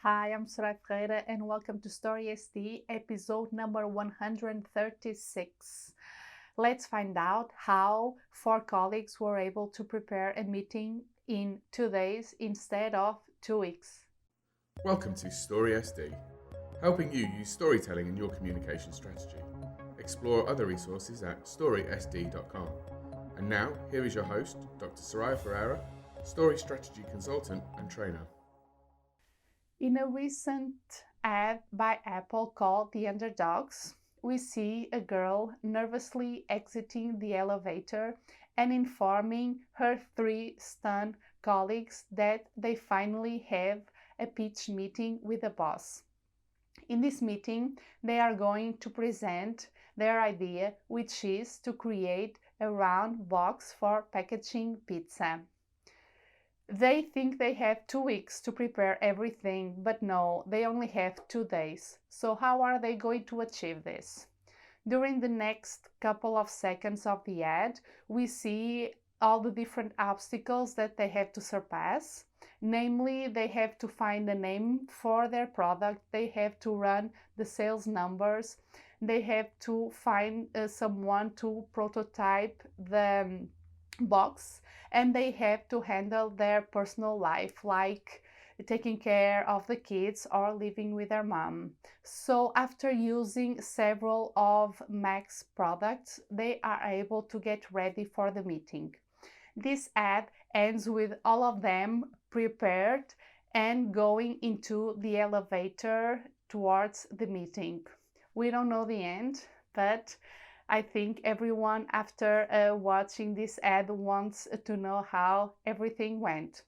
Hi, I'm Soraya Ferreira and welcome to StorySD episode number 136. Let's find out how 4 colleagues were able to prepare a meeting in 2 days instead of 2 weeks. Welcome to StorySD, helping you use storytelling in your communication strategy. Explore other resources at storysd.com. And now, here is your host, Dr. Soraya Ferreira, Story Strategy Consultant and Trainer. In a recent ad by Apple called The Underdogs, we see a girl nervously exiting the elevator and informing her 3 stunned colleagues that they finally have a pitch meeting with the boss. In this meeting, they are going to present their idea, which is to create a round box for packaging pizza. They think they have 2 weeks to prepare everything, but no, they only have 2 days. So how are they going to achieve this? During the next couple of seconds of the ad, we see all the different obstacles that they have to surpass. Namely, they have to find a name for their product, they have to run the sales numbers, they have to find someone to prototype the box, and they have to handle their personal life, like taking care of the kids or living with their mom. So after using several of Mac's products, they are able to get ready for the meeting. This ad ends with all of them prepared and going into the elevator towards the meeting. We don't know the end, but I think everyone after watching this ad wants to know how everything went.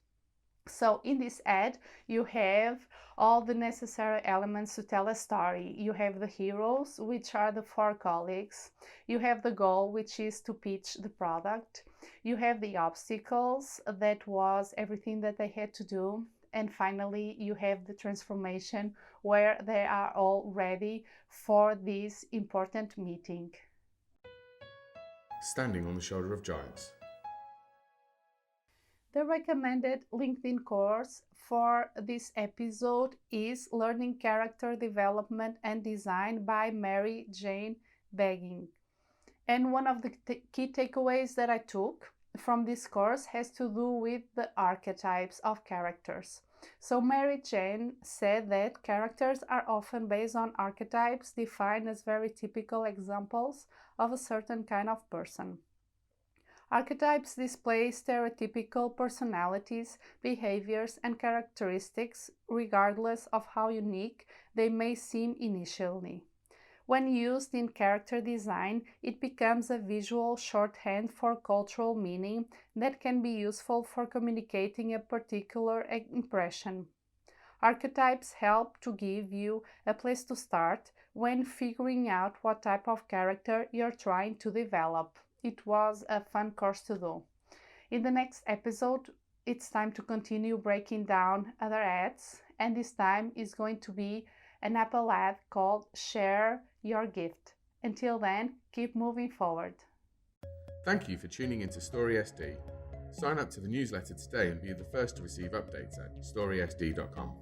So in this ad, you have all the necessary elements to tell a story. You have the heroes, which are the 4 colleagues. You have the goal, which is to pitch the product. You have the obstacles, that was everything that they had to do. And finally, you have the transformation, where they are all ready for this important meeting. Standing on the shoulder of giants. The recommended LinkedIn course for this episode is Learning Character Development and Design by Mary Jane Begging. And one of the key takeaways that I took from this course has to do with the archetypes of characters. So Mary Jane said that characters are often based on archetypes defined as very typical examples of a certain kind of person. Archetypes display stereotypical personalities, behaviors, and characteristics regardless of how unique they may seem initially. When used in character design, it becomes a visual shorthand for cultural meaning that can be useful for communicating a particular impression. Archetypes help to give you a place to start when figuring out what type of character you're trying to develop. It was a fun course to do. In the next episode, it's time to continue breaking down other ads, and this time is going to be an Apple ad called Share Your Gift. Until then, keep moving forward. Thank you for tuning into StorySD. Sign up to the newsletter today and be the first to receive updates at storysd.com.